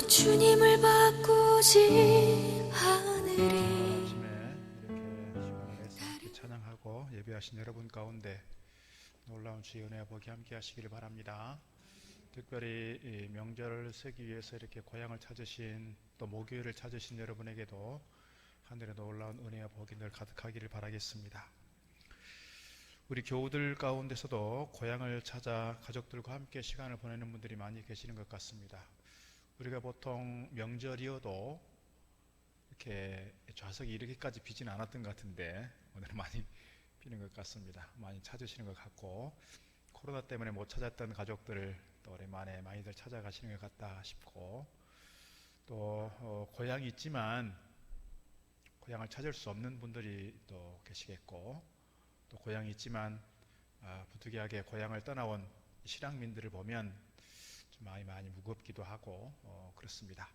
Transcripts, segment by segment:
주님을 바꾸지 하늘이. 아침에 이렇게 시간에서 함께 찬양하고 예배하신 여러분 가운데 놀라운 주의 은혜와 복이 함께 하시기를 바랍니다. 특별히 이 명절을 쓰기 위해서 이렇게 고향을 찾으신, 또 모교회를 찾으신 여러분에게도 하늘의 놀라운 은혜와 복이 늘 가득하기를 바라겠습니다. 우리 교우들 가운데서도 고향을 찾아 가족들과 함께 시간을 보내는 분들이 많이 계시는 것 같습니다. 우리가 보통 명절이어도 이렇게 좌석이 이렇게까지 비지는 않았던 것 같은데 오늘은 많이 비는 것 같습니다. 많이 찾으시는 것 같고, 코로나 때문에 못 찾았던 가족들을 또 오랜만에 많이들 찾아가시는 것 같다 싶고, 또 고향이 있지만 고향을 찾을 수 없는 분들이 또 계시겠고, 또 고향이 있지만 부득이하게 고향을 떠나온 실향민들을 보면 좀 많이 무겁기도 하고 그렇습니다.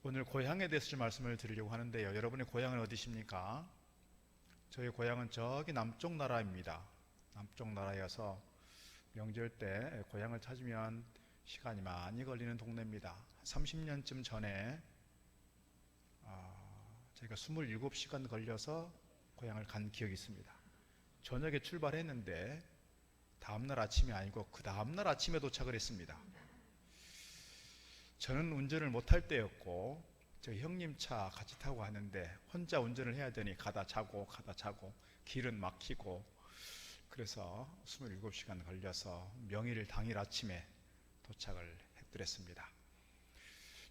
오늘 고향에 대해서 좀 말씀을 드리려고 하는데요. 여러분의 고향은 어디십니까? 저희 고향은 저기 남쪽 나라입니다. 남쪽 나라여서 명절 때 고향을 찾으면 시간이 많이 걸리는 동네입니다. 30년쯤 전에 저희가 27시간 걸려서 고향을 간 기억이 있습니다. 저녁에 출발했는데 다음날 아침이 아니고 그 다음날 아침에 도착을 했습니다. 저는 운전을 못할 때였고 저희 형님 차 같이 타고 가는데 혼자 운전을 해야 되니 가다 자고 길은 막히고, 그래서 27시간 걸려서 명일 당일 아침에 도착을 했더랬습니다.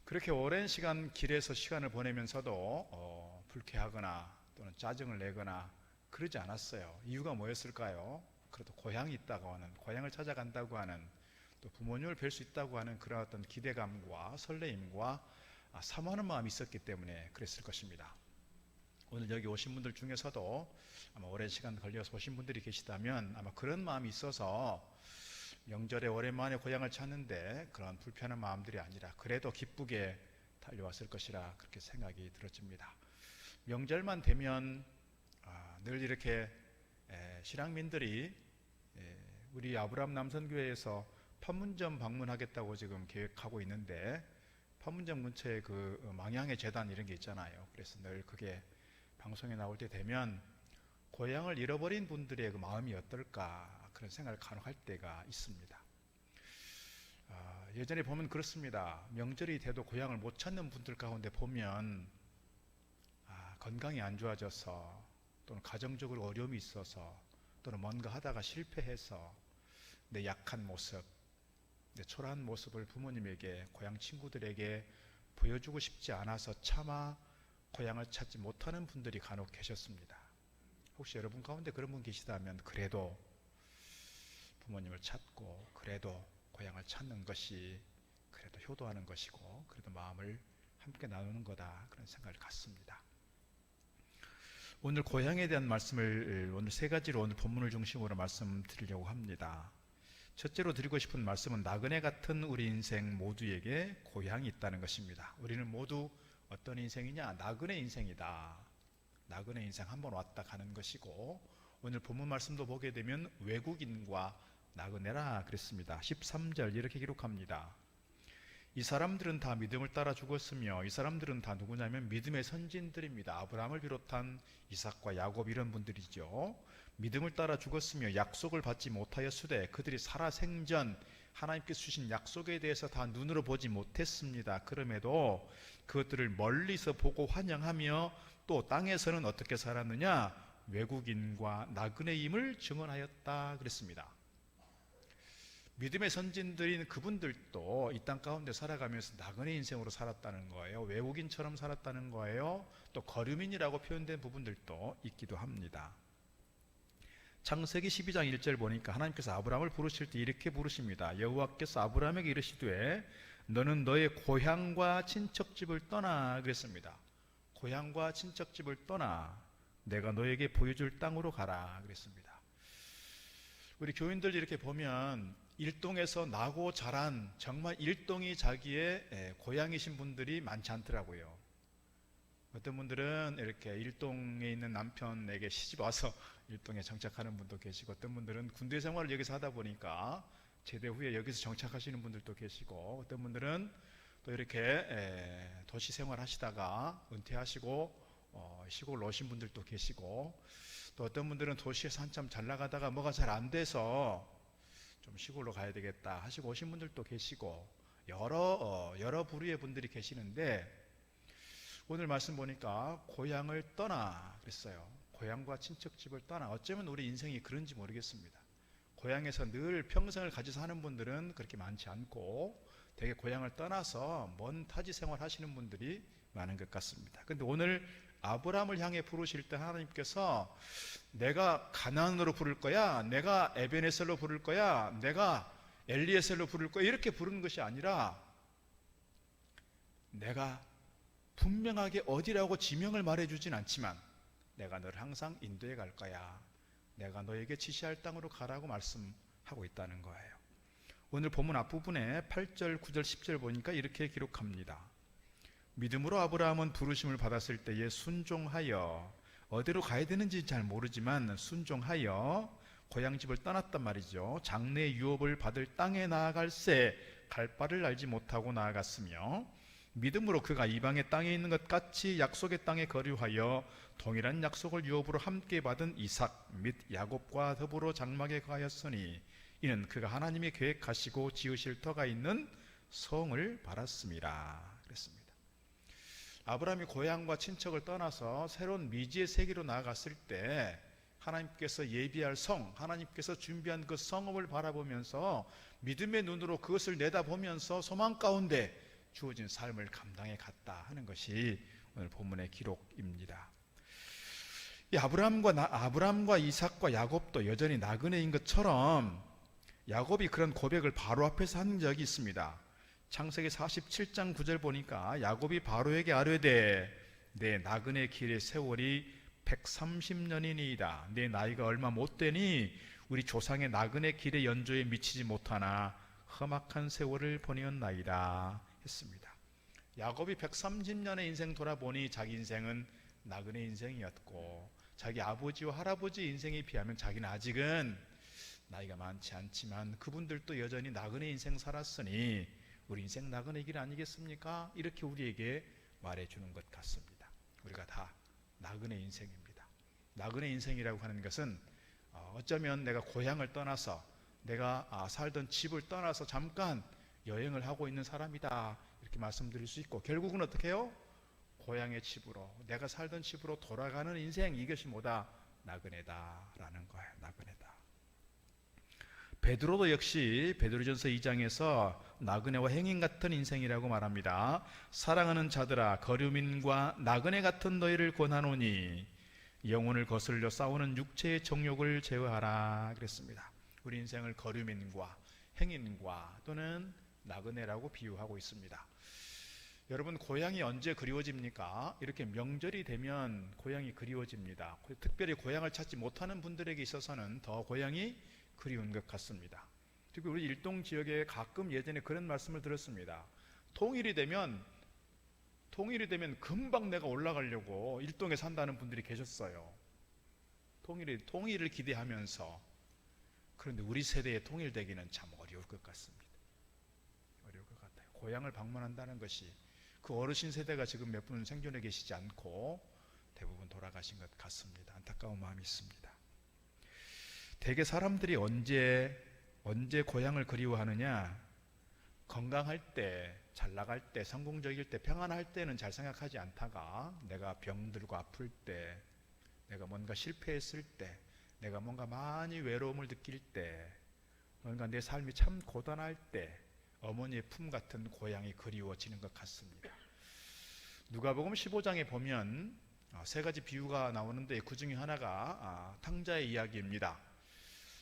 그렇게 오랜 시간 길에서 시간을 보내면서도 불쾌하거나 또는 짜증을 내거나 그러지 않았어요. 이유가 뭐였을까요? 그래도 고향이 있다고 하는, 고향을 찾아간다고 하는, 또 부모님을 뵐 수 있다고 하는 그런 어떤 기대감과 설레임과 사모하는 마음이 있었기 때문에 그랬을 것입니다. 오늘 여기 오신 분들 중에서도 아마 오랜 시간 걸려서 오신 분들이 계시다면 아마 그런 마음이 있어서 명절에 오랜만에 고향을 찾는데 그런 불편한 마음들이 아니라 그래도 기쁘게 달려왔을 것이라 그렇게 생각이 들어집니다. 명절만 되면 늘 이렇게 실향민들이 우리 아브라함 남선교회에서 판문점 방문하겠다고 지금 계획하고 있는데, 판문점 근처에 그 망향의 재단 이런 게 있잖아요. 그래서 늘 그게 방송에 나올 때 되면 고향을 잃어버린 분들의 그 마음이 어떨까 그런 생각을 간혹 할 때가 있습니다. 예전에 보면 그렇습니다. 명절이 돼도 고향을 못 찾는 분들 가운데 보면 건강이 안 좋아져서, 또는 가정적으로 어려움이 있어서, 또는 뭔가 하다가 실패해서 내 약한 모습, 내 초라한 모습을 부모님에게, 고향 친구들에게 보여주고 싶지 않아서 차마 고향을 찾지 못하는 분들이 간혹 계셨습니다. 혹시 여러분 가운데 그런 분 계시다면 그래도 부모님을 찾고 그래도 고향을 찾는 것이 그래도 효도하는 것이고 그래도 마음을 함께 나누는 거다, 그런 생각을 갖습니다. 오늘 고향에 대한 말씀을 오늘 세 가지로 오늘 본문을 중심으로 말씀드리려고 합니다. 첫째로 드리고 싶은 말씀은 나그네 같은 우리 인생 모두에게 고향이 있다는 것입니다. 우리는 모두 어떤 인생이냐? 나그네 인생이다. 나그네 인생 한번 왔다 가는 것이고, 오늘 본문 말씀도 보게 되면 외국인과 나그네라 그랬습니다. 13절 이렇게 기록합니다. 이 사람들은 다 믿음을 따라 죽었으며, 이 사람들은 다 누구냐면 믿음의 선진들입니다. 아브라함을 비롯한 이삭과 야곱 이런 분들이죠. 믿음을 따라 죽었으며 약속을 받지 못하였으되 그들이 살아생전 하나님께서 주신 약속에 대해서 다 눈으로 보지 못했습니다. 그럼에도 그것들을 멀리서 보고 환영하며 또 땅에서는 어떻게 살았느냐? 외국인과 나그네임을 증언하였다 그랬습니다. 믿음의 선진들인 그분들도 이 땅 가운데 살아가면서 나그네 인생으로 살았다는 거예요. 외국인처럼 살았다는 거예요. 또 거류민이라고 표현된 부분들도 있기도 합니다. 창세기 12장 1절 보니까 하나님께서 아브라함을 부르실 때 이렇게 부르십니다. 여호와께서 아브라함에게 이르시되 너는 너의 고향과 친척집을 떠나 그랬습니다. 고향과 친척집을 떠나 내가 너에게 보여줄 땅으로 가라 그랬습니다. 우리 교인들 이렇게 보면 일동에서 나고 자란, 정말 일동이 자기의 고향이신 분들이 많지 않더라고요. 어떤 분들은 이렇게 일동에 있는 남편에게 시집 와서 일동에 정착하는 분도 계시고, 어떤 분들은 군대 생활을 여기서 하다 보니까 제대 후에 여기서 정착하시는 분들도 계시고, 어떤 분들은 또 이렇게 도시 생활 하시다가 은퇴하시고 시골로 오신 분들도 계시고, 또 어떤 분들은 도시에서 한참 잘 나가다가 뭐가 잘 안 돼서 좀 시골로 가야 되겠다 하시고 오신 분들도 계시고, 여러 부류의 분들이 계시는데, 오늘 말씀 보니까 고향을 떠나 그랬어요. 고향과 친척집을 떠나. 어쩌면 우리 인생이 그런지 모르겠습니다. 고향에서 늘 평생을 같이 사는 분들은 그렇게 많지 않고, 되게 고향을 떠나서 먼 타지 생활 하시는 분들이 많은 것 같습니다. 근데 오늘 아브라함을 향해 부르실 때 하나님께서 내가 가나안으로 부를 거야, 내가 에베네셀로 부를 거야, 내가 엘리에셀로 부를 거야, 이렇게 부르는 것이 아니라, 내가 분명하게 어디라고 지명을 말해주진 않지만 내가 너를 항상 인도해 갈 거야, 내가 너에게 지시할 땅으로 가라고 말씀하고 있다는 거예요. 오늘 본문 앞부분에 8절, 9절, 10절 보니까 이렇게 기록합니다. 믿음으로 아브라함은 부르심을 받았을 때에 순종하여, 어디로 가야 되는지 잘 모르지만 순종하여 고향집을 떠났단 말이죠. 장래 유업을 받을 땅에 나아갈새 갈 바를 알지 못하고 나아갔으며, 믿음으로 그가 이방의 땅에 있는 것 같이 약속의 땅에 거류하여 동일한 약속을 유업으로 함께 받은 이삭 및 야곱과 더불어 장막에 거하였으니 이는 그가 하나님이 계획하시고 지으실 터가 있는 성을 바랐습니다. 그랬습니다. 아브라함이 고향과 친척을 떠나서 새로운 미지의 세계로 나아갔을 때 하나님께서 예비할 성, 하나님께서 준비한 그 성읍을 바라보면서 믿음의 눈으로 그것을 내다보면서 소망 가운데 주어진 삶을 감당해 갔다 하는 것이 오늘 본문의 기록입니다. 이 아브라함과 이삭과 야곱도 여전히 나그네인 것처럼 야곱이 그런 고백을 바로 앞에서 한 적이 있습니다. 창세기 47장 9절 보니까 야곱이 바로에게 아뢰되 내 나그네 길의 세월이 130년이니이다. 내 나이가 얼마 못 되니 우리 조상의 나그네 길의 연조에 미치지 못하나 험악한 세월을 보내었나이다 했습니다. 야곱이 130년의 인생 돌아보니 자기 인생은 나그네 인생이었고, 자기 아버지와 할아버지 인생에 비하면 자기는 아직은 나이가 많지 않지만 그분들도 여전히 나그네 인생 살았으니 우리 인생 나그네 길 아니겠습니까? 이렇게 우리에게 말해주는 것 같습니다. 우리가 다 나그네 인생입니다. 나그네 인생이라고 하는 것은 어쩌면 내가 고향을 떠나서, 내가 살던 집을 떠나서 잠깐 여행을 하고 있는 사람이다 이렇게 말씀드릴 수 있고, 결국은 어떻게 해요? 고향의 집으로, 내가 살던 집으로 돌아가는 인생, 이것이 뭐다? 나그네다라는 거예요. 나그네다. 베드로도 역시 베드로전서 2장에서 나그네와 행인 같은 인생이라고 말합니다. 사랑하는 자들아, 거류민과 나그네 같은 너희를 권하노니 영혼을 거슬려 싸우는 육체의 정욕을 제어하라 그랬습니다. 우리 인생을 거류민과 행인과 또는 나그네라고 비유하고 있습니다. 여러분, 고향이 언제 그리워집니까? 이렇게 명절이 되면 고향이 그리워집니다. 특별히 고향을 찾지 못하는 분들에게 있어서는 더 고향이 그리운 것 같습니다. 특히 우리 일동 지역에 가끔 예전에 그런 말씀을 들었습니다. 통일이 되면 금방 내가 올라가려고 일동에 산다는 분들이 계셨어요. 통일을 기대하면서. 그런데 우리 세대에 통일되기는 참 어려울 것 같습니다. 어려울 것 같아요. 고향을 방문한다는 것이, 그 어르신 세대가 지금 몇 분은 생존해 계시지 않고 대부분 돌아가신 것 같습니다. 안타까운 마음이 있습니다. 대개 사람들이 언제 고향을 그리워하느냐? 건강할 때, 잘 나갈 때, 성공적일 때, 평안할 때는 잘 생각하지 않다가 내가 병들고 아플 때, 내가 뭔가 실패했을 때, 내가 뭔가 많이 외로움을 느낄 때, 뭔가 내 삶이 참 고단할 때 어머니의 품 같은 고향이 그리워지는 것 같습니다. 누가복음 15장에 보면 세 가지 비유가 나오는데 그 중에 하나가 탕자의 이야기입니다.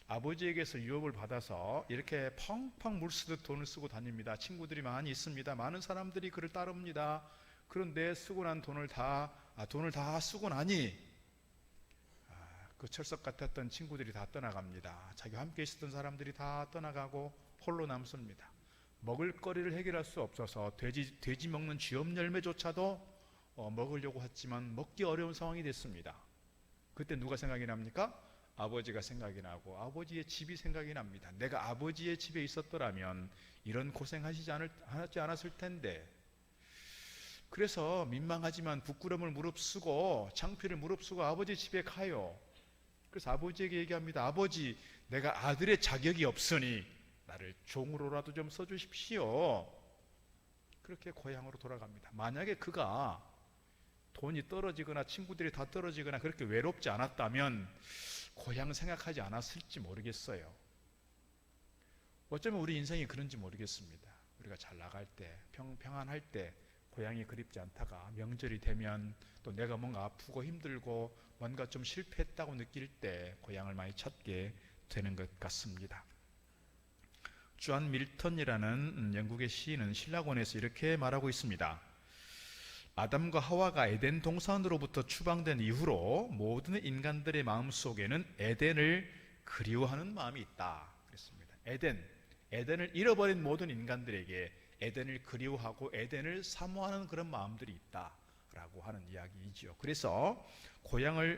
아버지에게서 유업을 받아서 이렇게 펑펑 물 쓰듯 돈을 쓰고 다닙니다. 친구들이 많이 있습니다. 많은 사람들이 그를 따릅니다. 그런데 쓰고 난 돈을 다 쓰고 나니 그 철석 같았던 친구들이 다 떠나갑니다. 자기와 함께 있었던 사람들이 다 떠나가고 홀로 남습니다. 먹을 거리를 해결할 수 없어서 돼지 먹는 쥐엄 열매조차도 먹으려고 했지만 먹기 어려운 상황이 됐습니다. 그때 누가 생각이 납니까? 아버지가 생각이 나고 아버지의 집이 생각이 납니다. 내가 아버지의 집에 있었더라면 이런 고생하지 않았을 텐데. 그래서 민망하지만 부끄러움을 무릅쓰고 창피를 무릅쓰고 아버지 집에 가요. 그래서 아버지에게 얘기합니다. 아버지, 내가 아들의 자격이 없으니 나를 종으로라도 좀 써주십시오. 그렇게 고향으로 돌아갑니다. 만약에 그가 돈이 떨어지거나 친구들이 다 떨어지거나 그렇게 외롭지 않았다면 고향 생각하지 않았을지 모르겠어요. 어쩌면 우리 인생이 그런지 모르겠습니다. 우리가 잘 나갈 때, 평안할 때 고향이 그립지 않다가 명절이 되면 또 내가 뭔가 아프고 힘들고 뭔가 좀 실패했다고 느낄 때 고향을 많이 찾게 되는 것 같습니다. 존 밀턴이라는 영국의 시인은 신라권에서 이렇게 말하고 있습니다. 아담과 하와가 에덴 동산으로부터 추방된 이후로 모든 인간들의 마음속에는 에덴을 그리워하는 마음이 있다 그랬습니다. 에덴을 잃어버린 모든 인간들에게 에덴을 그리워하고 에덴을 사모하는 그런 마음들이 있다라고 하는 이야기이죠. 그래서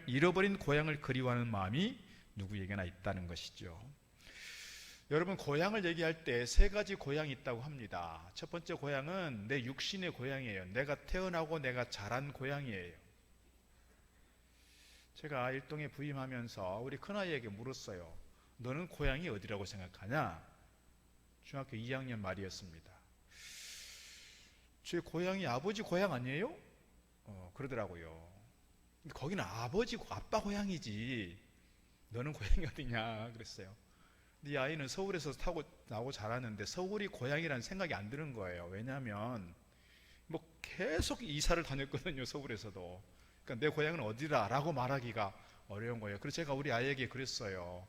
잃어버린 고향을 그리워하는 마음이 누구에게나 있다는 것이죠. 여러분, 고향을 얘기할 때 세 가지 고향이 있다고 합니다. 첫 번째 고향은 내 육신의 고향이에요. 내가 태어나고 내가 자란 고향이에요. 제가 일동에 부임하면서 우리 큰아이에게 물었어요. 너는 고향이 어디라고 생각하냐? 중학교 2학년 말이었습니다. 제 고향이 아버지 고향 아니에요? 그러더라고요. 거기는 아빠 고향이지. 너는 고향이 어디냐? 그랬어요. 네 아이는 서울에서 나고 자랐는데 서울이 고향이라는 생각이 안 드는 거예요. 왜냐하면 뭐 계속 이사를 다녔거든요. 서울에서도. 그러니까 내 고향은 어디라라고 말하기가 어려운 거예요. 그래서 제가 우리 아이에게 그랬어요.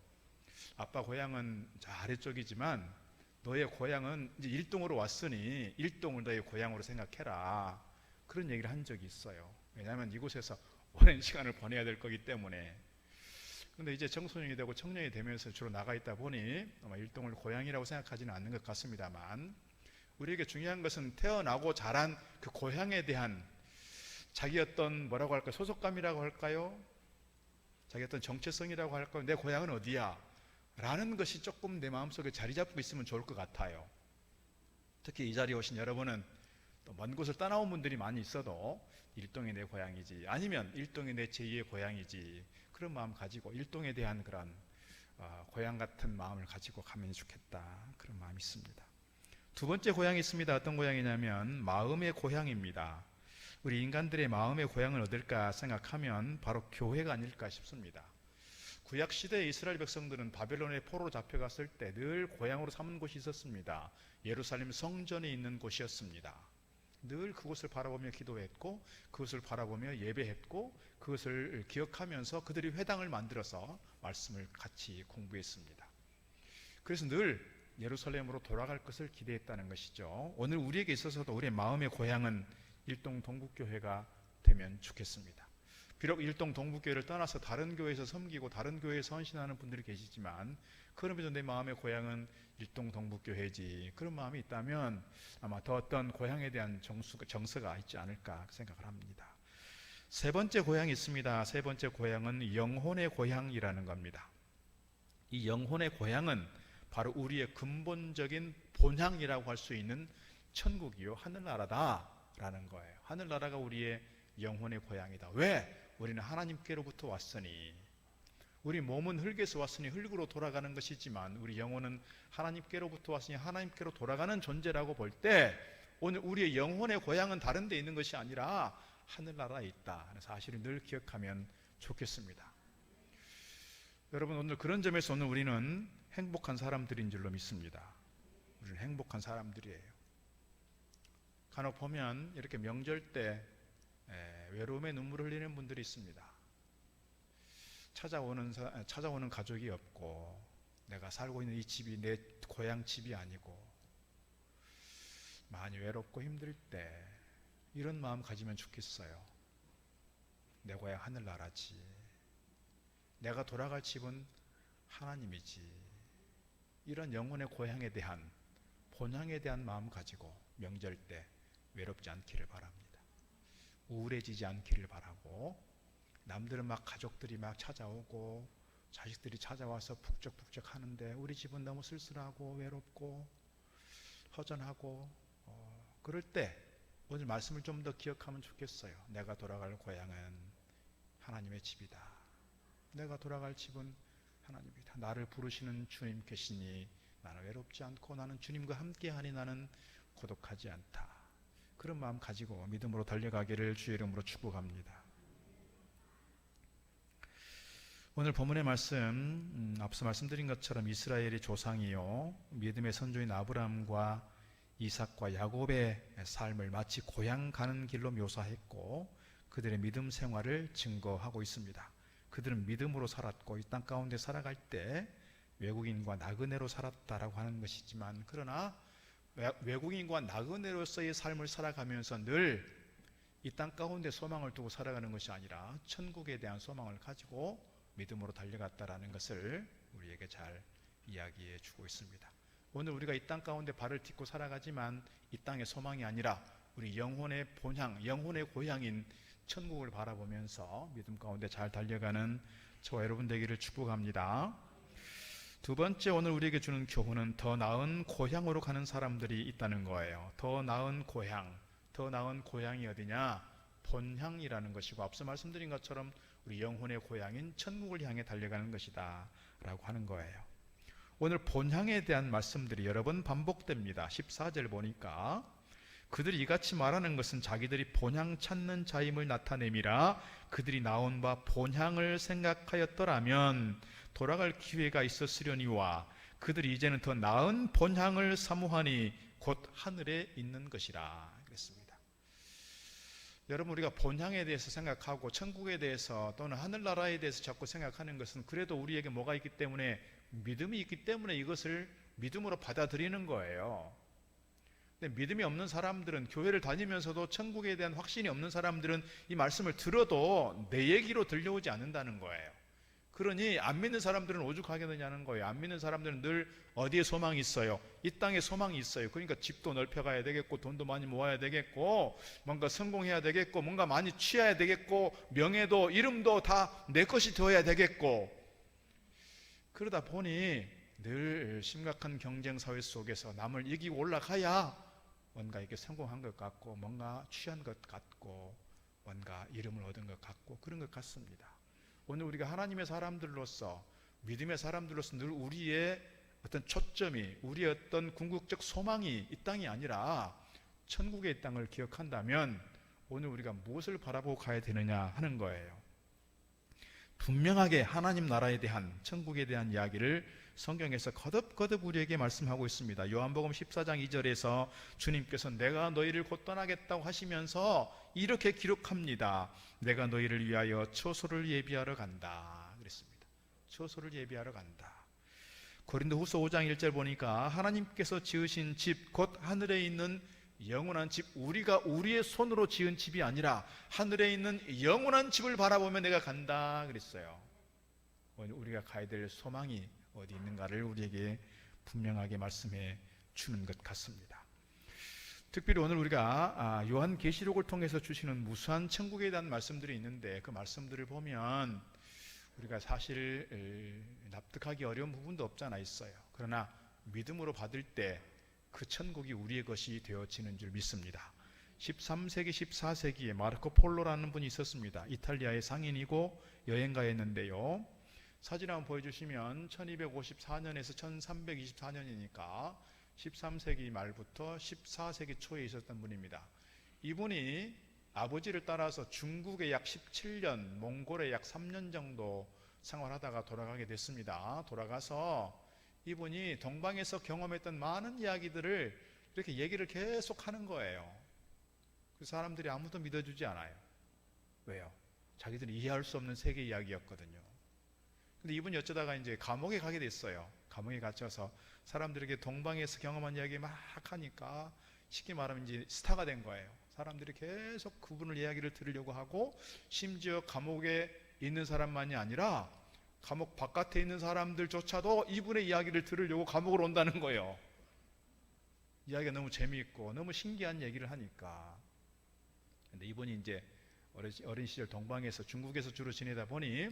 아빠 고향은 저 아래쪽이지만 너의 고향은 이제 일동으로 왔으니 일동을 너의 고향으로 생각해라. 그런 얘기를 한 적이 있어요. 왜냐하면 이곳에서 오랜 시간을 보내야 될 거기 때문에. 근데 이제 청소년이 되고 청년이 되면서 주로 나가 있다 보니 아마 일동을 고향이라고 생각하지는 않는 것 같습니다만, 우리에게 중요한 것은 태어나고 자란 그 고향에 대한 자기 어떤 뭐라고 할까요? 소속감이라고 할까요? 자기 어떤 정체성이라고 할까요? 내 고향은 어디야? 라는 것이 조금 내 마음속에 자리 잡고 있으면 좋을 것 같아요. 특히 이 자리에 오신 여러분은 또 먼 곳을 떠나온 분들이 많이 있어도 일동이 내 고향이지, 아니면 일동이 내 제2의 고향이지, 그런 마음 가지고 일동에 대한 그런 고향 같은 마음을 가지고 가면 좋겠다, 그런 마음이 있습니다. 두 번째 고향이 있습니다. 어떤 고향이냐면 마음의 고향입니다. 우리 인간들의 마음의 고향을 얻을까 생각하면 바로 교회가 아닐까 싶습니다. 구약시대의 이스라엘 백성들은 바벨론의 포로로 잡혀갔을 때 늘 고향으로 삼은 곳이 있었습니다. 예루살렘 성전에 있는 곳이었습니다. 늘 그곳을 바라보며 기도했고 그것을 바라보며 예배했고 그것을 기억하면서 그들이 회당을 만들어서 말씀을 같이 공부했습니다. 그래서 늘 예루살렘으로 돌아갈 것을 기대했다는 것이죠. 오늘 우리에게 있어서도 우리의 마음의 고향은 일동 동북교회가 되면 좋겠습니다. 비록 일동 동북교회를 떠나서 다른 교회에서 섬기고 다른 교회에서 헌신하는 분들이 계시지만 그럼에도 내 마음의 고향은 일동 동북교회지, 그런 마음이 있다면 아마 더 어떤 고향에 대한 정서가 있지 않을까 생각을 합니다. 세 번째 고향이 있습니다. 세 번째 고향은 영혼의 고향이라는 겁니다. 이 영혼의 고향은 바로 우리의 근본적인 본향이라고 할 수 있는 천국이요, 하늘나라다라는 거예요. 하늘나라가 우리의 영혼의 고향이다. 왜? 우리는 하나님께로부터 왔으니. 우리 몸은 흙에서 왔으니 흙으로 돌아가는 것이지만 우리 영혼은 하나님께로부터 왔으니 하나님께로 돌아가는 존재라고 볼 때 오늘 우리의 영혼의 고향은 다른 데 있는 것이 아니라 하늘나라에 있다 하는 사실을 늘 기억하면 좋겠습니다. 여러분, 오늘 그런 점에서 오늘 우리는 행복한 사람들인 줄로 믿습니다. 우리는 행복한 사람들이에요. 간혹 보면 이렇게 명절 때 외로움에 눈물을 흘리는 분들이 있습니다. 찾아오는 가족이 없고 내가 살고 있는 이 집이 내 고향 집이 아니고 많이 외롭고 힘들 때 이런 마음 가지면 좋겠어요. 내 고향 하늘나라지, 내가 돌아갈 집은 하나님이지, 이런 영혼의 고향에 대한 본향에 대한 마음 가지고 명절 때 외롭지 않기를 바랍니다. 우울해지지 않기를 바라고, 남들은 막 가족들이 막 찾아오고 자식들이 찾아와서 북적북적 하는데 우리 집은 너무 쓸쓸하고 외롭고 허전하고 그럴 때 오늘 말씀을 좀 더 기억하면 좋겠어요. 내가 돌아갈 고향은 하나님의 집이다. 내가 돌아갈 집은 하나님이다. 나를 부르시는 주님 계시니 나는 외롭지 않고 나는 주님과 함께하니 나는 고독하지 않다. 그런 마음 가지고 믿음으로 달려가기를 주의 이름으로 축복합니다. 오늘 본문의 말씀, 앞서 말씀드린 것처럼 이스라엘의 조상이요 믿음의 선조인 아브라함과 이삭과 야곱의 삶을 마치 고향 가는 길로 묘사했고 그들의 믿음 생활을 증거하고 있습니다. 그들은 믿음으로 살았고 이 땅 가운데 살아갈 때 외국인과 나그네로 살았다라고 하는 것이지만, 그러나 외국인과 나그네로서의 삶을 살아가면서 늘 이 땅 가운데 소망을 두고 살아가는 것이 아니라 천국에 대한 소망을 가지고 믿음으로 달려갔다라는 것을 우리에게 잘 이야기해 주고 있습니다. 오늘 우리가 이 땅 가운데 발을 딛고 살아가지만 이 땅의 소망이 아니라 우리 영혼의 본향, 영혼의 고향인 천국을 바라보면서 믿음 가운데 잘 달려가는 저와 여러분 되기를 축복합니다. 두 번째, 오늘 우리에게 주는 교훈은 더 나은 고향으로 가는 사람들이 있다는 거예요. 더 나은 고향, 더 나은 고향이 어디냐? 본향이라는 것이고 앞서 말씀드린 것처럼 우리 영혼의 고향인 천국을 향해 달려가는 것이다 라고 하는 거예요. 오늘 본향에 대한 말씀들이 여러 번 반복됩니다. 14절 보니까 그들이 이같이 말하는 것은 자기들이 본향 찾는 자임을 나타냄이라. 그들이 나온 바 본향을 생각하였더라면 돌아갈 기회가 있었으려니와 그들이 이제는 더 나은 본향을 사모하니 곧 하늘에 있는 것이라 그랬습니다. 여러분, 우리가 본향에 대해서 생각하고 천국에 대해서 또는 하늘나라에 대해서 자꾸 생각하는 것은 그래도 우리에게 뭐가 있기 때문에, 믿음이 있기 때문에 이것을 믿음으로 받아들이는 거예요. 근데 믿음이 없는 사람들은, 교회를 다니면서도 천국에 대한 확신이 없는 사람들은 이 말씀을 들어도 내 얘기로 들려오지 않는다는 거예요. 그러니 안 믿는 사람들은 오죽하겠느냐는 거예요. 안 믿는 사람들은 늘 어디에 소망이 있어요? 이 땅에 소망이 있어요. 그러니까 집도 넓혀가야 되겠고 돈도 많이 모아야 되겠고 뭔가 성공해야 되겠고 뭔가 많이 취해야 되겠고 명예도 이름도 다 내 것이 되어야 되겠고, 그러다 보니 늘 심각한 경쟁 사회 속에서 남을 이기고 올라가야 뭔가 이렇게 성공한 것 같고 뭔가 취한 것 같고 뭔가 이름을 얻은 것 같고 그런 것 같습니다. 오늘 우리가 하나님의 사람들로서, 믿음의 사람들로서 늘 우리의 어떤 초점이, 우리의 어떤 궁극적 소망이 이 땅이 아니라 천국의 땅을 기억한다면 오늘 우리가 무엇을 바라보고 가야 되느냐 하는 거예요. 분명하게 하나님 나라에 대한, 천국에 대한 이야기를 성경에서 거듭거듭 우리에게 말씀하고 있습니다. 요한복음 14장 2절에서 주님께서 내가 너희를 곧 떠나겠다고 하시면서 이렇게 기록합니다. 내가 너희를 위하여 처소를 예비하러 간다 그랬습니다. 처소를 예비하러 간다. 고린도후서 5장 1절 보니까 하나님께서 지으신 집, 곧 하늘에 있는 영원한 집, 우리가 우리의 손으로 지은 집이 아니라 하늘에 있는 영원한 집을 바라보며 내가 간다 그랬어요. 우리가 가야 될 소망이 어디 있는가를 우리에게 분명하게 말씀해 주는 것 같습니다. 특별히 오늘 우리가 요한계시록을 통해서 주시는 무수한 천국에 대한 말씀들이 있는데 그 말씀들을 보면 우리가 사실 납득하기 어려운 부분도 없지 않아 있어요. 그러나 믿음으로 받을 때 그 천국이 우리의 것이 되어지는 줄 믿습니다. 13세기, 14세기에 마르코 폴로라는 분이 있었습니다. 이탈리아의 상인이고 여행가였는데요. 사진 한번 보여주시면 1254년에서 1324년이니까 13세기 말부터 14세기 초에 있었던 분입니다. 이분이 아버지를 따라서 중국에 약 17년, 몽골에 약 3년 정도 생활하다가 돌아가게 됐습니다. 돌아가서 이분이 동방에서 경험했던 많은 이야기들을 이렇게 얘기를 계속 하는 거예요. 그 사람들이 아무도 믿어주지 않아요. 왜요? 자기들이 이해할 수 없는 세계 이야기였거든요. 근데 이분이 어쩌다가 이제 감옥에 가게 됐어요. 감옥에 갇혀서 사람들에게 동방에서 경험한 이야기 막 하니까 쉽게 말하면 이제 스타가 된 거예요. 사람들이 계속 그분을 이야기를 들으려고 하고, 심지어 감옥에 있는 사람만이 아니라 감옥 바깥에 있는 사람들조차도 이분의 이야기를 들으려고 감옥으로 온다는 거예요. 이야기가 너무 재미있고 너무 신기한 얘기를 하니까. 근데 이분이 이제 어린 시절 동방에서, 중국에서 주로 지내다 보니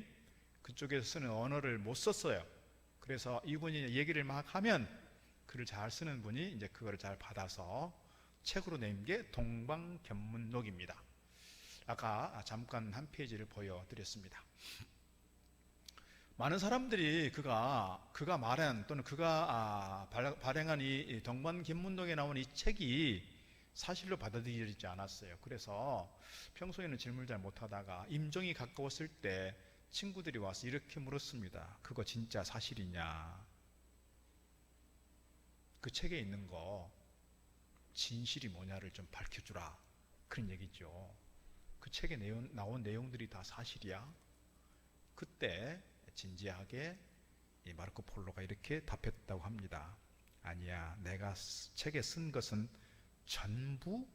그쪽에서 쓰는 언어를 못 썼어요. 그래서 이분이 얘기를 막 하면 글을 잘 쓰는 분이 이제 그거를 잘 받아서 책으로 낸 게 동방견문록입니다. 아까 잠깐 한 페이지를 보여드렸습니다. 많은 사람들이 그가 말한 또는 그가 발행한 이 동방견문록에 나온 이 책이 사실로 받아들여지지 않았어요. 그래서 평소에는 질문을 잘 못하다가 임종이 가까웠을 때 친구들이 와서 이렇게 물었습니다. 그거 진짜 사실이냐? 그 책에 있는 거 진실이 뭐냐를 좀 밝혀주라. 그런 얘기죠. 그 책에 나온 내용들이 다 사실이야? 그때 진지하게 이 마르코 폴로가 이렇게 답했다고 합니다. 아니야, 내가 책에 쓴 것은 전부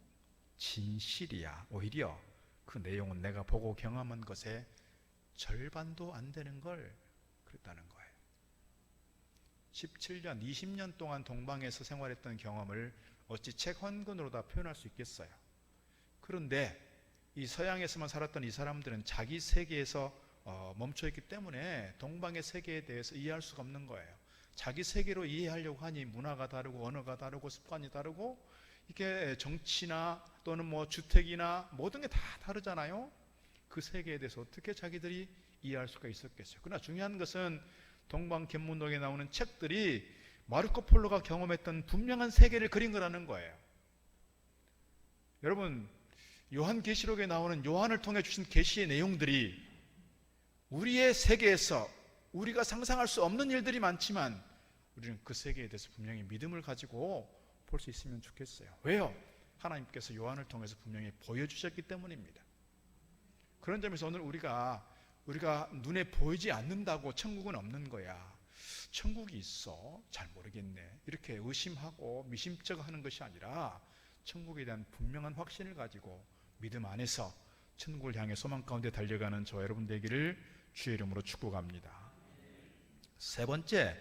진실이야. 오히려 그 내용은 내가 보고 경험한 것의 절반도 안 되는 걸 그랬다는 거예요. 17년, 20년 동안 동방에서 생활했던 경험을 어찌 책 한 권으로 다 표현할 수 있겠어요. 그런데 이 서양에서만 살았던 이 사람들은 자기 세계에서 멈춰있기 때문에 동방의 세계에 대해서 이해할 수가 없는 거예요. 자기 세계로 이해하려고 하니 문화가 다르고 언어가 다르고 습관이 다르고 이게 정치나 또는 뭐 주택이나 모든 게 다 다르잖아요. 그 세계에 대해서 어떻게 자기들이 이해할 수가 있었겠어요. 그러나 중요한 것은 동방견문록에 나오는 책들이 마르코 폴로가 경험했던 분명한 세계를 그린 거라는 거예요. 여러분, 요한계시록에 나오는 요한을 통해 주신 계시의 내용들이 우리의 세계에서 우리가 상상할 수 없는 일들이 많지만 우리는 그 세계에 대해서 분명히 믿음을 가지고 볼 수 있으면 좋겠어요. 왜요? 하나님께서 요한을 통해서 분명히 보여주셨기 때문입니다. 그런 점에서 오늘 우리가 눈에 보이지 않는다고 천국은 없는 거야, 천국이 있어, 잘 모르겠네, 이렇게 의심하고 미심쩍어하는 것이 아니라 천국에 대한 분명한 확신을 가지고 믿음 안에서 천국을 향해 소망 가운데 달려가는 저와 여러분 되기를 주의 이름으로 축복합니다. 세 번째,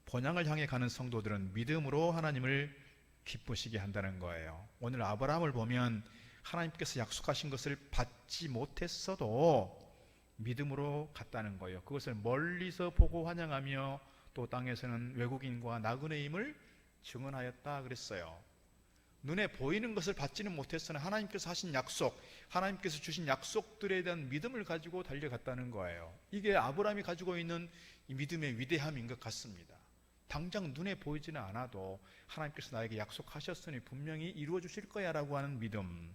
본향을 향해 가는 성도들은 믿음으로 하나님을 기쁘시게 한다는 거예요. 오늘 아브라함을 보면 하나님께서 약속하신 것을 받지 못했어도 믿음으로 갔다는 거예요. 그것을 멀리서 보고 환영하며 또 땅에서는 외국인과 나그네임을 증언하였다 그랬어요. 눈에 보이는 것을 받지는 못했으나 하나님께서 하신 약속, 하나님께서 주신 약속들에 대한 믿음을 가지고 달려갔다는 거예요. 이게 아브라함이 가지고 있는 이 믿음의 위대함인 것 같습니다. 당장 눈에 보이지는 않아도 하나님께서 나에게 약속하셨으니 분명히 이루어 주실 거야 라고 하는 믿음.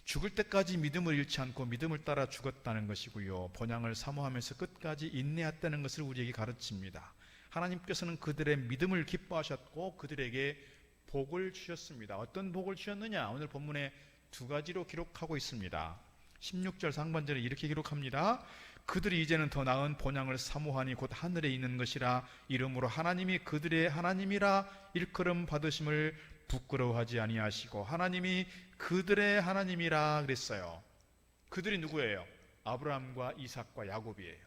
죽을 때까지 믿음을 잃지 않고 믿음을 따라 죽었다는 것이고요, 본향을 사모하면서 끝까지 인내했다는 것을 우리에게 가르칩니다. 하나님께서는 그들의 믿음을 기뻐하셨고 그들에게 복을 주셨습니다. 어떤 복을 주셨느냐? 오늘 본문에 두 가지로 기록하고 있습니다. 16절 상반절에 이렇게 기록합니다. 그들이 이제는 더 나은 본향을 사모하니 곧 하늘에 있는 것이라. 이러므로 하나님이 그들의 하나님이라 일컬음 받으심을 부끄러워하지 아니하시고 하나님이 그들의 하나님이라 그랬어요. 그들이 누구예요? 아브라함과 이삭과 야곱이에요.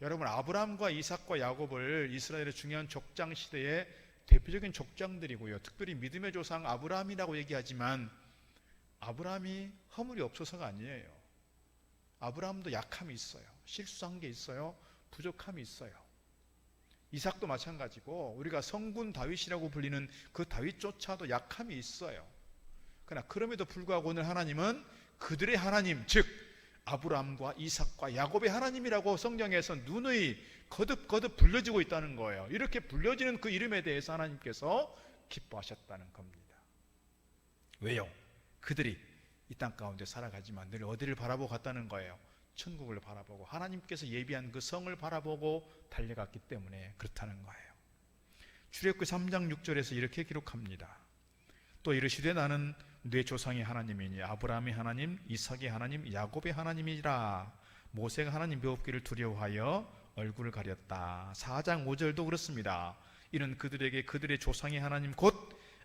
여러분, 아브라함과 이삭과 야곱을 이스라엘의 중요한 족장 시대의 대표적인 족장들이고요, 특별히 믿음의 조상 아브라함이라고 얘기하지만 아브라함이 허물이 없어서가 아니에요. 아브라함도 약함이 있어요. 실수한 게 있어요. 부족함이 있어요. 이삭도 마찬가지고 우리가 성군 다윗이라고 불리는 그 다윗조차도 약함이 있어요. 그러나 그럼에도 불구하고 오늘 하나님은 그들의 하나님, 즉 아브라함과 이삭과 야곱의 하나님이라고 성경에서 누누이 거듭거듭 불려지고 있다는 거예요. 이렇게 불려지는 그 이름에 대해서 하나님께서 기뻐하셨다는 겁니다. 왜요? 그들이 이 땅 가운데 살아가지만 늘 어디를 바라보고 갔다는 거예요? 천국을 바라보고 하나님께서 예비한 그 성을 바라보고 달려갔기 때문에 그렇다는 거예요. 출애굽기 3장 6절에서 이렇게 기록합니다. 또 이르시되 나는 네 조상의 하나님이니 아브라함의 하나님, 이삭의 하나님, 야곱의 하나님이라. 모세가 하나님 배웁기를 두려워하여 얼굴을 가렸다. 4장 5절도 그렇습니다. 이는 그들에게 그들의 조상의 하나님 곧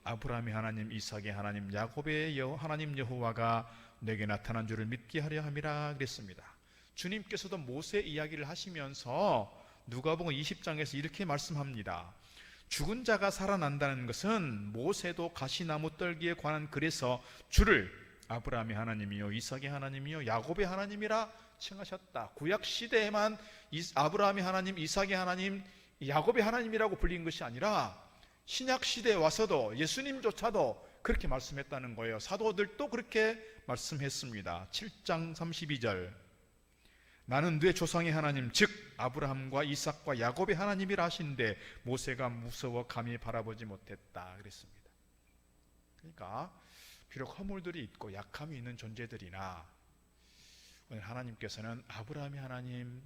아브라함의 하나님, 이삭의 하나님, 야곱의 하나님 여호와가 내게 나타난 줄을 믿게 하려 함이라 그랬습니다. 주님께서도 모세 이야기를 하시면서 누가복음 20장에서 이렇게 말씀합니다. 죽은 자가 살아난다는 것은 모세도 가시나무 떨기에 관한 글에서 주를 아브라함의 하나님이요 이삭의 하나님이요 야곱의 하나님이라 칭하셨다. 구약 시대에만 아브라함의 하나님, 이삭의 하나님, 야곱의 하나님이라고 불린 것이 아니라 신약 시대에 와서도 예수님조차도 그렇게 말씀했다는 거예요. 사도들도 그렇게 말씀했습니다. 7장 32절, 나는 네 조상의 하나님 즉 아브라함과 이삭과 야곱의 하나님이라 하신데 모세가 무서워 감히 바라보지 못했다 그랬습니다. 그러니까 비록 허물들이 있고 약함이 있는 존재들이나 오늘 하나님께서는 아브라함의 하나님,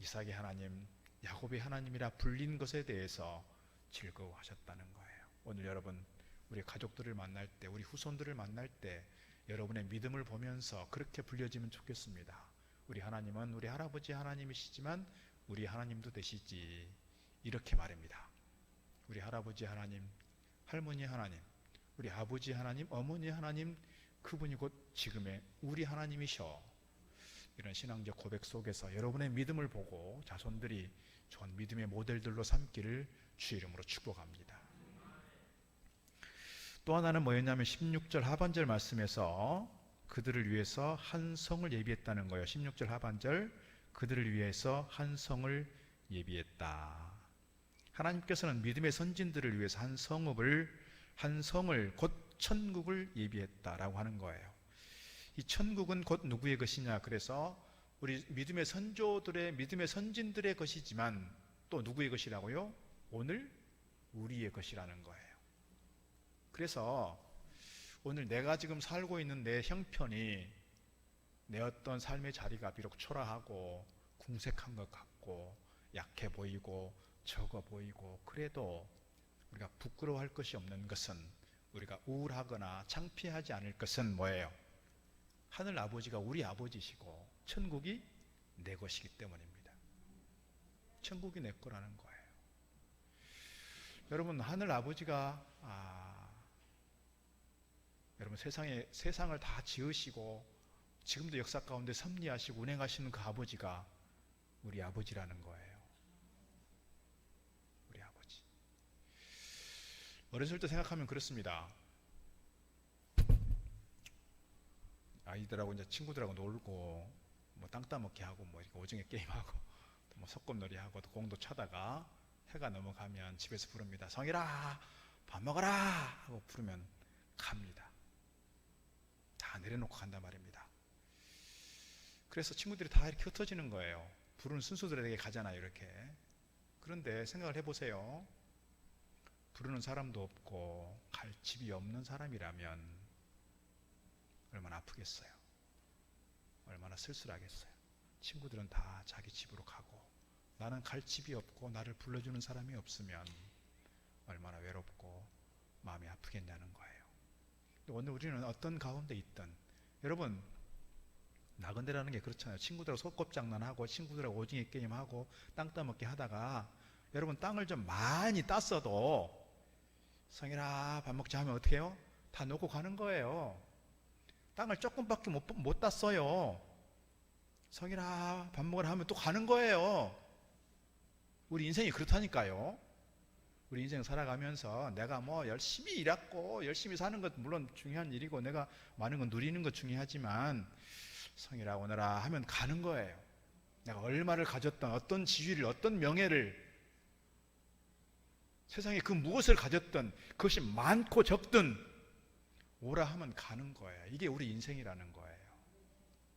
이삭의 하나님, 야곱의 하나님이라 불린 것에 대해서 즐거워하셨다는 거예요. 오늘 여러분, 우리 가족들을 만날 때, 우리 후손들을 만날 때 여러분의 믿음을 보면서 그렇게 불려지면 좋겠습니다. 우리 하나님은 우리 할아버지 하나님이시지만 우리 하나님도 되시지, 이렇게 말합니다. 우리 할아버지 하나님, 할머니 하나님, 우리 아버지 하나님, 어머니 하나님, 그분이 곧 지금의 우리 하나님이셔. 이런 신앙적 고백 속에서 여러분의 믿음을 보고 자손들이 좋은 믿음의 모델들로 삼기를 주의 이름으로 축복합니다. 또 하나는 뭐였냐면 16절 하반절 말씀에서 그들을 위해서 한 성을 예비했다는 거예요. 16절 하반절, 그들을 위해서 한 성을 예비했다. 하나님께서는 믿음의 선진들을 위해서 한 성을 곧 천국을 예비했다라고 하는 거예요. 이 천국은 곧 누구의 것이냐? 그래서 우리 믿음의 선조들의, 믿음의 선진들의 것이지만 또 누구의 것이라고요? 오늘 우리의 것이라는 거예요. 그래서 오늘 내가 지금 살고 있는 내 형편이, 내 어떤 삶의 자리가 비록 초라하고 궁색한 것 같고 약해 보이고 적어 보이고, 그래도 우리가 부끄러워할 것이 없는 것은, 우리가 우울하거나 창피하지 않을 것은 뭐예요? 하늘 아버지가 우리 아버지시고 천국이 내 것이기 때문입니다. 천국이 내 거라는 거예요. 여러분, 하늘 아버지가 여러분 세상을 다 지으시고 지금도 역사 가운데 섭리하시고 운행하시는 그 아버지가 우리 아버지라는 거예요. 우리 아버지. 어렸을 때 생각하면 그렇습니다. 아이들하고 이제 친구들하고 놀고 뭐 땅 따먹기 하고 뭐 이렇게 오징어 게임하고 뭐 소꿉놀이 하고 공도 차다가 해가 넘어가면 집에서 부릅니다. 성일아 밥 먹어라 하고 부르면 갑니다. 다 내려놓고 간단 말입니다. 그래서 친구들이 다 이렇게 흩어지는 거예요. 부르는 순서대로 가잖아요, 이렇게. 그런데 생각을 해보세요. 부르는 사람도 없고 갈 집이 없는 사람이라면 얼마나 아프겠어요. 얼마나 쓸쓸하겠어요. 친구들은 다 자기 집으로 가고 나는 갈 집이 없고 나를 불러주는 사람이 없으면 얼마나 외롭고 마음이 아프겠냐는 거예요. 오늘 우리는 어떤 가운데 있든, 여러분, 나그네라는 게 그렇잖아요. 친구들하고 소꿉장난하고 친구들하고 오징어 게임하고 땅 따먹기 하다가 여러분 땅을 좀 많이 땄어도 성일아 밥 먹자 하면 어떻게 해요? 다 놓고 가는 거예요. 땅을 조금밖에 못 땄어요. 성일아 밥 먹으라 하면 또 가는 거예요. 우리 인생이 그렇다니까요. 우리 인생 살아가면서 내가 뭐 열심히 일했고 열심히 사는 것 물론 중요한 일이고 내가 많은 건 누리는 것 중요하지만 성이라 오너라 하면 가는 거예요. 내가 얼마를 가졌던, 어떤 지위를, 어떤 명예를, 세상에 그 무엇을 가졌던, 그것이 많고 적든 오라 하면 가는 거예요. 이게 우리 인생이라는 거예요.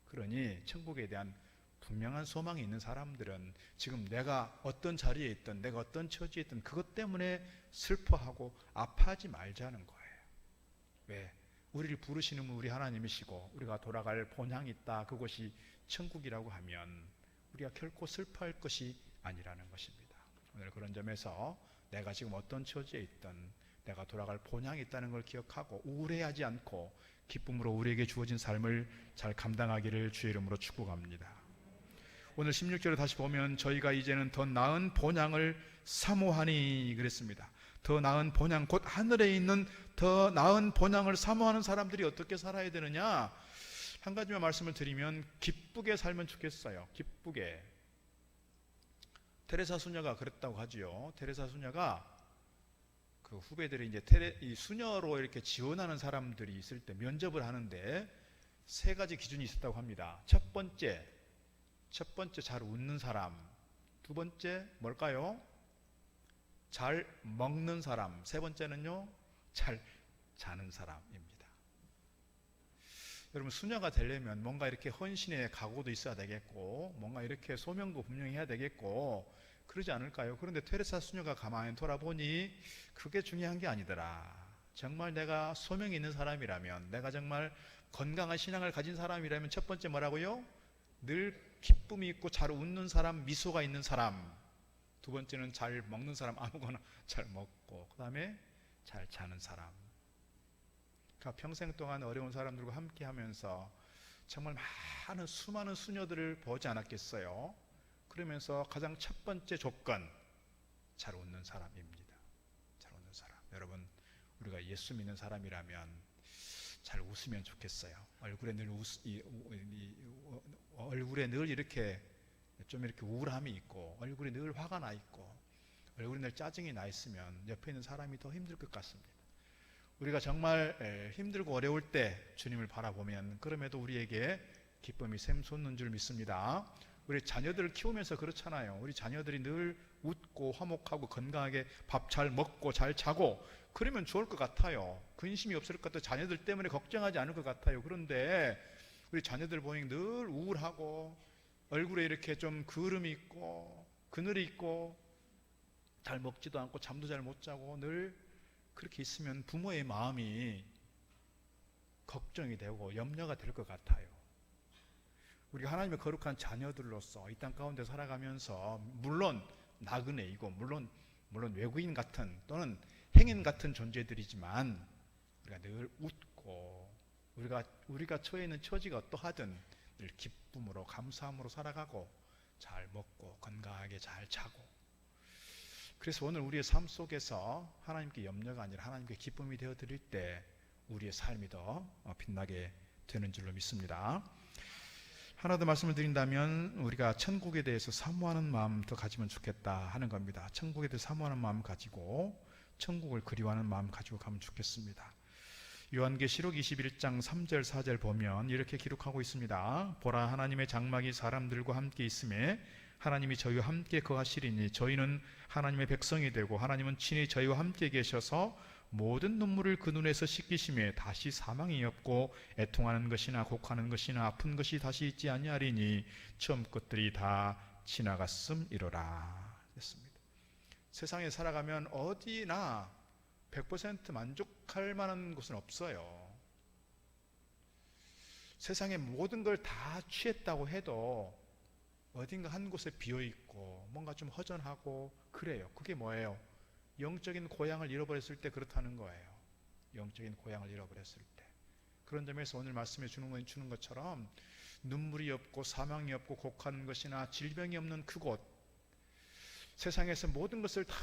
그러니 천국에 대한 분명한 소망이 있는 사람들은 지금 내가 어떤 자리에 있든 내가 어떤 처지에 있든 그것 때문에 슬퍼하고 아파하지 말자는 거예요. 왜? 우리를 부르시는 우리 하나님이시고 우리가 돌아갈 본향이 있다. 그것이 천국이라고 하면 우리가 결코 슬퍼할 것이 아니라는 것입니다. 오늘 그런 점에서 내가 지금 어떤 처지에 있든 내가 돌아갈 본향이 있다는 걸 기억하고 우울해하지 않고 기쁨으로 우리에게 주어진 삶을 잘 감당하기를 주의 이름으로 축복합니다. 오늘 16절에 다시 보면 저희가 이제는 더 나은 본향을 사모하니 그랬습니다. 더 나은 본향, 곧 하늘에 있는 더 나은 본향을 사모하는 사람들이 어떻게 살아야 되느냐? 한 가지만 말씀을 드리면 기쁘게 살면 좋겠어요. 기쁘게. 테레사 수녀가 그랬다고 하지요. 테레사 수녀가 그 후배들이 이제 이 수녀로 이렇게 지원하는 사람들이 있을 때 면접을 하는데 세 가지 기준이 있었다고 합니다. 첫 번째, 첫 번째 잘 웃는 사람, 두 번째 뭘까요? 잘 먹는 사람, 세 번째는요 잘 자는 사람입니다. 여러분, 수녀가 되려면 뭔가 이렇게 헌신의 각오도 있어야 되겠고, 뭔가 이렇게 소명도 분명히 해야 되겠고, 그러지 않을까요? 그런데 테레사 수녀가 가만히 돌아보니 그게 중요한 게 아니더라. 정말 내가 소명이 있는 사람이라면, 내가 정말 건강한 신앙을 가진 사람이라면 첫 번째 뭐라고요? 늘 기쁨이 있고 잘 웃는 사람, 미소가 있는 사람. 두 번째는 잘 먹는 사람, 아무거나 잘 먹고, 그 다음에 잘 자는 사람. 그러니까 평생 동안 어려운 사람들과 함께 하면서 정말 많은 수많은 수녀들을 보지 않았겠어요? 그러면서 가장 첫 번째 조건, 잘 웃는 사람입니다. 잘 웃는 사람. 여러분, 우리가 예수 믿는 사람이라면 잘 웃으면 좋겠어요. 얼굴에 늘 이렇게 좀 이렇게 우울함이 있고, 얼굴에 늘 화가 나 있고, 얼굴에 늘 짜증이 나 있으면 옆에 있는 사람이 더 힘들 것 같습니다. 우리가 정말 힘들고 어려울 때 주님을 바라보면 그럼에도 우리에게 기쁨이 샘솟는 줄 믿습니다. 우리 자녀들을 키우면서 그렇잖아요. 우리 자녀들이 늘 웃고 화목하고 건강하게 밥 잘 먹고 잘 자고 그러면 좋을 것 같아요. 근심이 없을 것 같아요. 자녀들 때문에 걱정하지 않을 것 같아요. 그런데 우리 자녀들 보니 늘 우울하고 얼굴에 이렇게 좀 그을음이 있고 그늘이 있고 잘 먹지도 않고 잠도 잘 못 자고 늘 그렇게 있으면 부모의 마음이 걱정이 되고 염려가 될 것 같아요. 우리가 하나님의 거룩한 자녀들로서 이 땅 가운데 살아가면서 물론 나그네이고 물론 외국인 같은 또는 행인 같은 존재들이지만 우리가 늘 웃고 우리가 처해 있는 처지가 어떠하든 늘 기쁨으로 감사함으로 살아가고 잘 먹고 건강하게 잘 자고, 그래서 오늘 우리의 삶 속에서 하나님께 염려가 아니라 하나님께 기쁨이 되어 드릴 때 우리의 삶이 더 빛나게 되는 줄로 믿습니다. 하나 더 말씀을 드린다면 우리가 천국에 대해서 사모하는 마음 더 가지면 좋겠다 하는 겁니다. 천국에 대해서 사모하는 마음 가지고 천국을 그리워하는 마음 가지고 가면 좋겠습니다. 요한계시록 21장 3절 4절 보면 이렇게 기록하고 있습니다. 보라, 하나님의 장막이 사람들과 함께 있음에 하나님이 저희와 함께 거하시리니 저희는 하나님의 백성이 되고 하나님은 친히 저희와 함께 계셔서 모든 눈물을 그 눈에서 씻기심에 다시 사망이 없고 애통하는 것이나 곡하는 것이나 아픈 것이 다시 있지 아니하리니 처음 것들이 다 지나갔음이로라 했습니다. 세상에 살아가면 어디나 100% 만족할 만한 곳은 없어요. 세상의 모든 걸 다 취했다고 해도 어딘가 한 곳에 비어있고 뭔가 좀 허전하고 그래요. 그게 뭐예요? 영적인 고향을 잃어버렸을 때 그렇다는 거예요. 영적인 고향을 잃어버렸을 때. 그런 점에서 오늘 말씀해 주는 것처럼 눈물이 없고 사망이 없고 곡하는 것이나 질병이 없는 그곳, 세상에서 모든 것을 다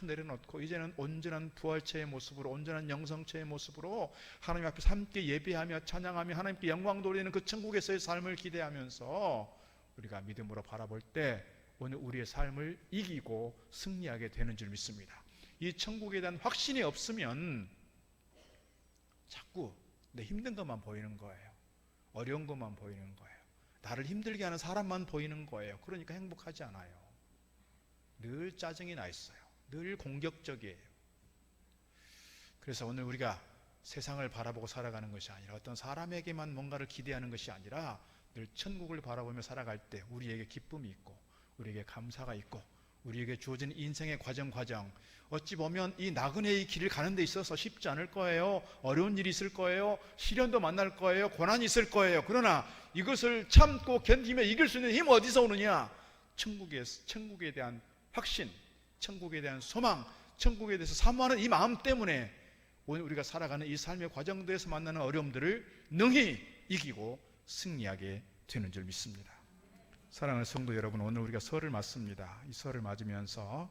내려놓고 이제는 온전한 부활체의 모습으로, 온전한 영성체의 모습으로 하나님 앞에서 함께 예배하며 찬양하며 하나님께 영광 돌리는 그 천국에서의 삶을 기대하면서 우리가 믿음으로 바라볼 때 오늘 우리의 삶을 이기고 승리하게 되는 줄 믿습니다. 이 천국에 대한 확신이 없으면 자꾸 내 힘든 것만 보이는 거예요. 어려운 것만 보이는 거예요. 나를 힘들게 하는 사람만 보이는 거예요. 그러니까 행복하지 않아요. 늘 짜증이 나 있어요. 늘 공격적이에요. 그래서 오늘 우리가 세상을 바라보고 살아가는 것이 아니라 어떤 사람에게만 뭔가를 기대하는 것이 아니라 늘 천국을 바라보며 살아갈 때 우리에게 기쁨이 있고 우리에게 감사가 있고 우리에게 주어진 인생의 과정 어찌 보면 이 나그네의 길을 가는 데 있어서 쉽지 않을 거예요. 어려운 일이 있을 거예요. 시련도 만날 거예요. 고난이 있을 거예요. 그러나 이것을 참고 견디며 이길 수 있는 힘은 어디서 오느냐? 천국에 대한 확신, 천국에 대한 소망, 천국에 대해서 사모하는 이 마음 때문에 오늘 우리가 살아가는 이 삶의 과정들에서 만나는 어려움들을 능히 이기고 승리하게 되는 줄 믿습니다. 사랑하는 성도 여러분, 오늘 우리가 설을 맞습니다. 이 설을 맞으면서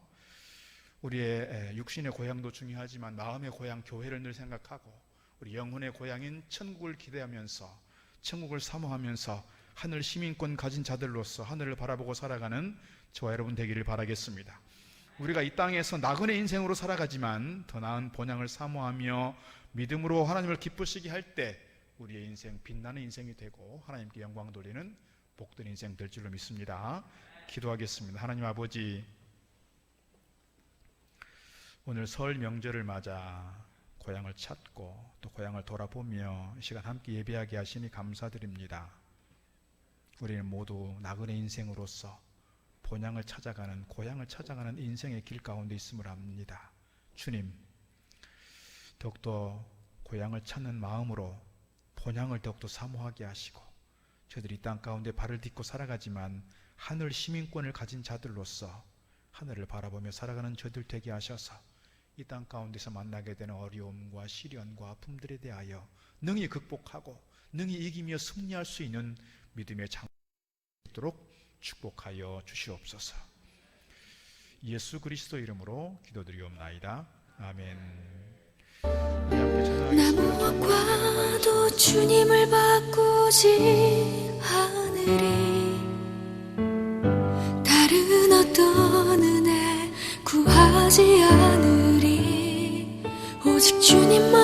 우리의 육신의 고향도 중요하지만 마음의 고향 교회를 늘 생각하고 우리 영혼의 고향인 천국을 기대하면서 천국을 사모하면서 하늘 시민권 가진 자들로서 하늘을 바라보고 살아가는 저와 여러분 되기를 바라겠습니다. 우리가 이 땅에서 나그네 인생으로 살아가지만 더 나은 본향을 사모하며 믿음으로 하나님을 기쁘시게 할 때 우리의 인생 빛나는 인생이 되고 하나님께 영광 돌리는 복된 인생 될 줄로 믿습니다. 기도하겠습니다. 하나님 아버지, 오늘 설 명절을 맞아 고향을 찾고 또 고향을 돌아보며 이 시간 함께 예배하게 하시니 감사드립니다. 우리는 모두 나그네 인생으로서 본향을 찾아가는, 고향을 찾아가는 인생의 길 가운데 있음을 압니다. 주님, 더욱더 고향을 찾는 마음으로 본향을 더욱더 사모하게 하시고, 저희들이 이 땅 가운데 발을 딛고 살아가지만 하늘 시민권을 가진 자들로서 하늘을 바라보며 살아가는 저희들 되게 하셔서 이 땅 가운데서 만나게 되는 어려움과 시련과 아픔들에 대하여 능히 극복하고 능히 이기며 승리할 수 있는 믿음의 장이 있도록 축복하여 주시옵소서. 예수 그리스도 이름으로 기도드리옵나이다. 아멘. 나 무엇과도 주님을 바꾸지 않으리. 다른 어떤 은혜 구하지 않으리. 오직 주님만